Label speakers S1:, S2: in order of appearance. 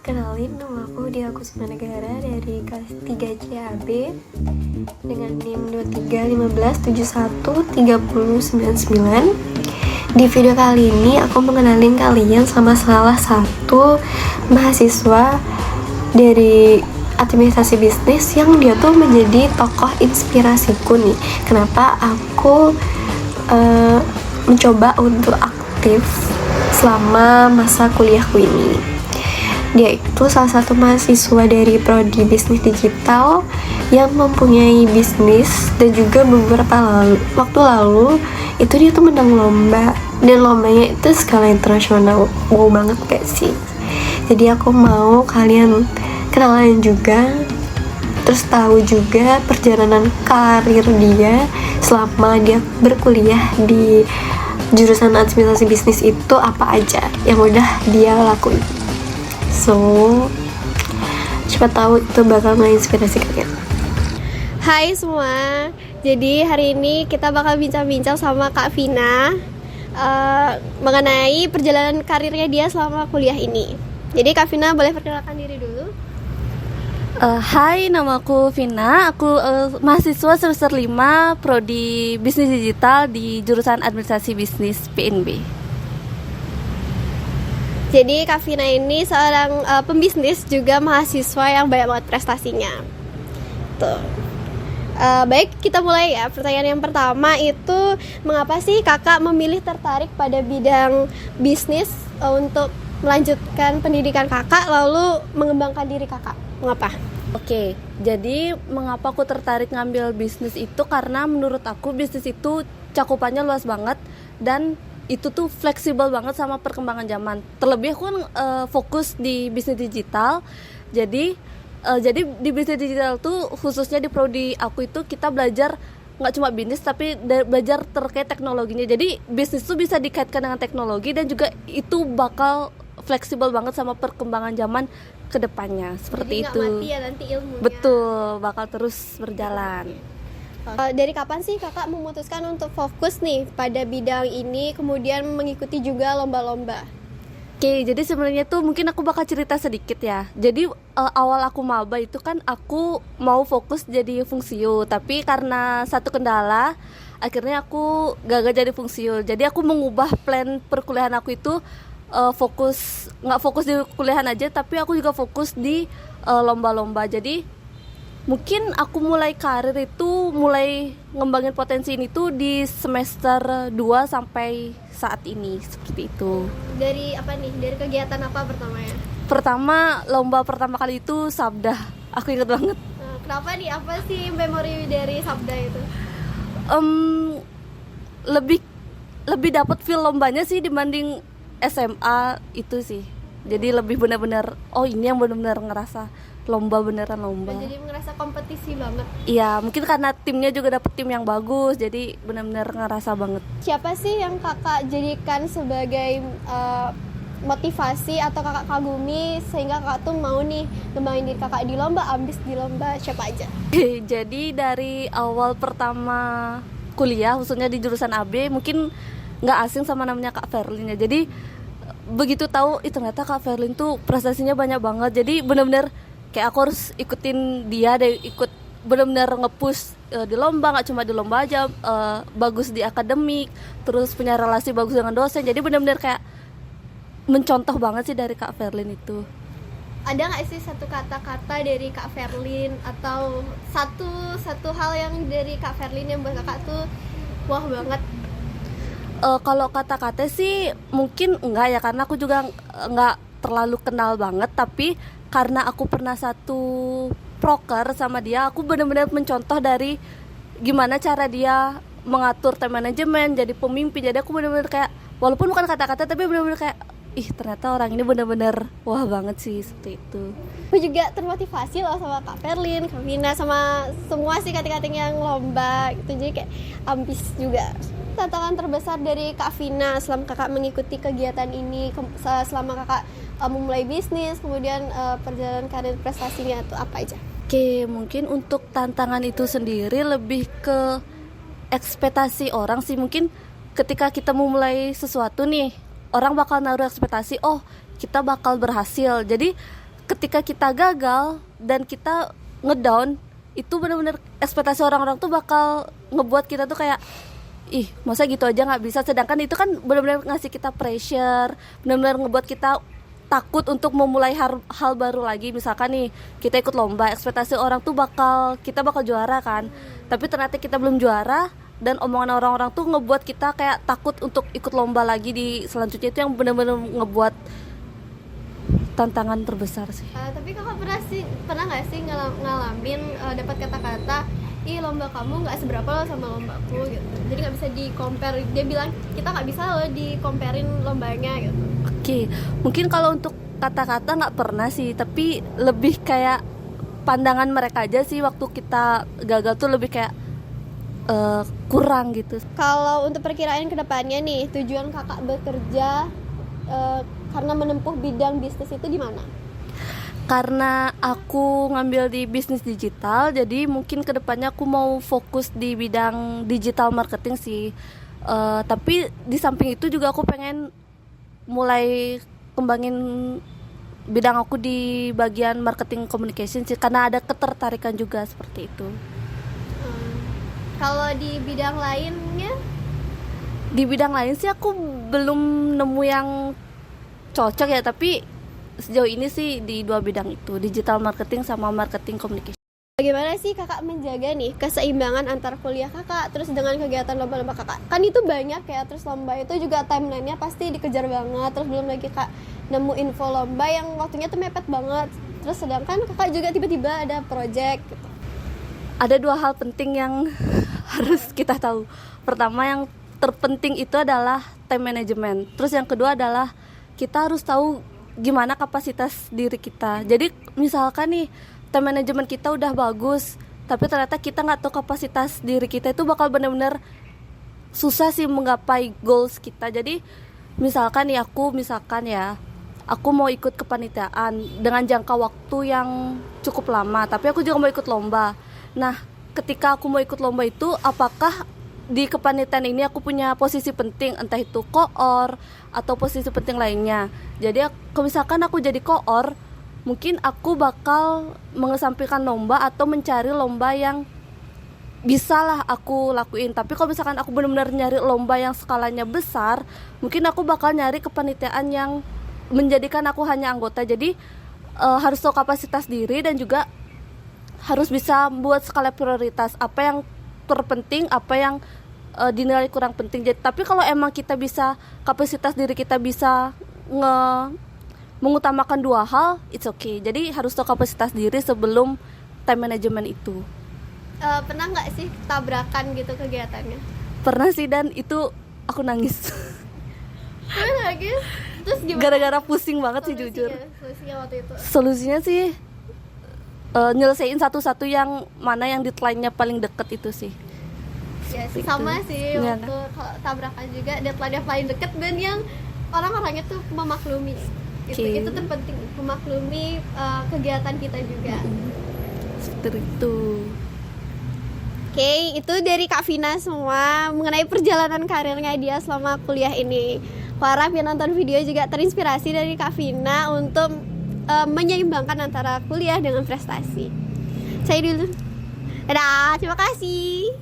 S1: Kenalin, nama aku Dia Kusuma Negara dari kelas 3 CAB dengan NIM 2315713099. Di video kali ini aku mengenalin kalian sama salah satu mahasiswa dari administrasi bisnis yang dia tuh menjadi tokoh inspirasiku nih. Kenapa aku mencoba untuk aktif selama masa kuliahku ini. Dia itu salah satu mahasiswa dari prodi bisnis digital yang mempunyai bisnis, dan juga beberapa waktu lalu itu dia tuh menang lomba, dan lombanya itu skala internasional. Wow banget gak sih? Jadi aku mau kalian kenalan juga, terus tahu juga perjalanan karir dia selama dia berkuliah di jurusan administrasi bisnis itu apa aja yang udah dia lakuin. So, siapa tahu itu bakal menginspirasi kalian.
S2: Hai semua, jadi hari ini kita bakal bincang-bincang sama Kak Vina mengenai perjalanan karirnya dia selama kuliah ini. Jadi Kak Vina boleh perkenalkan diri dulu.
S3: Hai, namaku Vina. Aku mahasiswa semester 5 prodi bisnis digital di jurusan administrasi bisnis PNB.
S2: Jadi Kak Vina ini seorang pembisnis, juga mahasiswa yang banyak banget prestasinya. Tuh. Baik, kita mulai ya. Pertanyaan yang pertama itu, mengapa sih kakak memilih tertarik pada bidang bisnis untuk melanjutkan pendidikan kakak lalu mengembangkan diri kakak? Mengapa?
S3: Oke, jadi mengapa aku tertarik ngambil bisnis itu karena menurut aku bisnis itu cakupannya luas banget dan itu tuh fleksibel banget sama perkembangan zaman. Terlebih aku kan fokus di bisnis digital. Jadi di bisnis digital tuh khususnya di prodi aku itu kita belajar nggak cuma bisnis tapi belajar terkait teknologinya. Jadi bisnis tuh bisa dikaitkan dengan teknologi dan juga itu bakal fleksibel banget sama perkembangan zaman kedepannya. Seperti itu.
S2: Jadi nggak mati ya nanti ilmunya.
S3: Betul, bakal terus berjalan.
S2: Dari kapan sih kakak memutuskan untuk fokus nih pada bidang ini, kemudian mengikuti juga lomba-lomba?
S3: Oke, jadi sebenarnya tuh mungkin aku bakal cerita sedikit ya. Jadi awal aku maba itu kan aku mau fokus jadi fungsio, tapi karena satu kendala akhirnya aku gagal jadi fungsio. Jadi aku mengubah plan perkuliahan aku itu nggak fokus di kuliahan aja, tapi aku juga fokus di lomba-lomba. Jadi mungkin aku mulai karir itu mulai ngembangin potensi ini tuh di semester 2 sampai saat ini, seperti itu.
S2: Dari apa nih? Dari kegiatan apa pertamanya?
S3: Pertama, lomba pertama kali itu Sabda. Aku inget banget.
S2: Kenapa nih? Apa sih memori dari Sabda itu?
S3: Lebih dapat feel lombanya sih dibanding SMA itu sih. Jadi lebih benar-benar ini yang benar-benar ngerasa lomba, beneran lomba.
S2: Jadi ngerasa kompetisi banget.
S3: Iya, mungkin karena timnya juga dapet tim yang bagus, jadi benar-benar ngerasa banget.
S2: Siapa sih yang kakak jadikan sebagai motivasi atau kakak kagumi sehingga kakak tuh mau nih ngembangin diri kakak di lomba, ambis di lomba? Siapa aja?
S3: Jadi dari awal pertama kuliah, khususnya di jurusan AB, mungkin nggak asing sama namanya Kak Verlin ya. Jadi begitu tahu, ternyata Kak Verlin tuh prestasinya banyak banget. Jadi benar-benar kayak aku harus ikutin dia deh, ikut benar-benar nge-push di lomba, nggak cuma di lomba aja, bagus di akademik, terus punya relasi bagus dengan dosen. Jadi benar-benar kayak mencontoh banget sih dari Kak Verlin itu.
S2: Ada nggak sih satu kata-kata dari Kak Verlin atau satu hal yang dari Kak Verlin yang buat kakak tuh wah banget?
S3: Kalau kata-kata sih mungkin enggak ya, karena aku juga enggak terlalu kenal banget, tapi karena aku pernah satu proker sama dia, aku benar-benar mencontoh dari gimana cara dia mengatur time manajemen, jadi pemimpin. Jadi aku benar-benar kayak, walaupun bukan kata-kata tapi benar-benar kayak, ternyata orang ini benar-benar wah banget sih, seperti itu.
S2: Aku juga termotivasi loh sama Kak Verlin, Kak Vina, sama semua sih kating-kating yang lomba gitu. Jadi kayak ambis juga. Tantangan terbesar dari Kak Vina selama kakak mengikuti kegiatan ini, selama kakak memulai bisnis, kemudian perjalanan karir prestasinya itu apa aja?
S3: Oke, mungkin untuk tantangan itu sendiri lebih ke ekspektasi orang sih. Mungkin ketika kita memulai sesuatu nih, orang bakal naruh ekspektasi, oh kita bakal berhasil. Jadi ketika kita gagal dan kita ngedown, itu benar-benar ekspektasi orang-orang tuh bakal ngebuat kita tuh kayak, ih masa gitu aja nggak bisa. Sedangkan itu kan benar-benar ngasih kita pressure, benar-benar ngebuat kita takut untuk memulai hal baru lagi. Misalkan nih kita ikut lomba, ekspektasi orang tuh kita bakal juara kan, tapi ternyata kita belum juara, dan omongan orang-orang tuh ngebuat kita kayak takut untuk ikut lomba lagi di selanjutnya. Itu yang benar-benar ngebuat tantangan terbesar sih.
S2: Tapi kakak pernah nggak sih ngalamin dapat kata-kata, ih lomba kamu nggak seberapa loh sama lombaku gitu, jadi nggak bisa di compare. Dia bilang kita nggak bisa loh di comparein lombanya gitu.
S3: Oke, mungkin kalau untuk kata-kata nggak pernah sih, tapi lebih kayak pandangan mereka aja sih. Waktu kita gagal tuh lebih kayak kurang gitu.
S2: Kalau untuk perkiraan kedepannya nih, tujuan kakak bekerja karena menempuh bidang bisnis itu di mana?
S3: Karena aku ngambil di bisnis digital, jadi mungkin kedepannya aku mau fokus di bidang digital marketing sih. Tapi di samping itu juga aku pengen mulai kembangin bidang aku di bagian marketing communication sih, karena ada ketertarikan juga seperti itu.
S2: Kalau di bidang lainnya?
S3: Di bidang lain sih aku belum nemu yang cocok ya, tapi sejauh ini sih di dua bidang itu, digital marketing sama marketing communication.
S2: Bagaimana sih kakak menjaga nih keseimbangan antara kuliah kakak terus dengan kegiatan lomba-lomba kakak? Kan itu banyak ya, terus lomba itu juga timelinenya pasti dikejar banget, terus belum lagi kak nemu info lomba yang waktunya tuh mepet banget, terus sedangkan kakak juga tiba-tiba ada project gitu.
S3: Ada dua hal penting yang harus kita tahu. Pertama, yang terpenting itu adalah time management. Terus yang kedua adalah kita harus tahu gimana kapasitas diri kita. Jadi misalkan nih time management kita udah bagus, tapi ternyata kita nggak tahu kapasitas diri kita, itu bakal benar-benar susah sih menggapai goals kita. Jadi misalkan nih aku mau ikut kepanitiaan dengan jangka waktu yang cukup lama, tapi aku juga mau ikut lomba. Nah, ketika aku mau ikut lomba itu, apakah di kepanitiaan ini aku punya posisi penting, entah itu koor atau posisi penting lainnya. Jadi misalkan aku jadi koor, mungkin aku bakal mengesampingkan lomba atau mencari lomba yang bisa lah aku lakuin. Tapi kalau misalkan aku benar-benar nyari lomba yang skalanya besar, mungkin aku bakal nyari kepanitiaan yang menjadikan aku hanya anggota. Jadi harus tahu kapasitas diri dan juga harus bisa buat skala prioritas, apa yang terpenting, apa yang dinilai kurang penting. Jadi, tapi kalau emang kita bisa, kapasitas diri kita bisa mengutamakan dua hal, it's okay. Jadi harus tahu kapasitas diri sebelum time management itu.
S2: Pernah nggak sih tabrakan gitu kegiatannya?
S3: Pernah sih, dan itu aku nangis.
S2: Nangis? Terus gimana?
S3: Gara-gara pusing banget sih jujur.
S2: Solusinya waktu itu?
S3: Solusinya sih nyelesain satu-satu yang mana yang deadline-nya paling deket itu sih.
S2: Ya sih, sama sih
S3: ya,
S2: waktu tabrakan juga deadline-nya paling deket dan yang orang-orangnya tuh memaklumi. Itu terpenting, memaklumi kegiatan kita juga.
S3: Seperti itu.
S2: Oke, itu dari Kak Vina semua mengenai perjalanan karirnya dia selama kuliah ini. Aku harap yang nonton video juga terinspirasi dari Kak Vina untuk menyeimbangkan antara kuliah dengan prestasi. Saya dulu. Dadah, terima kasih.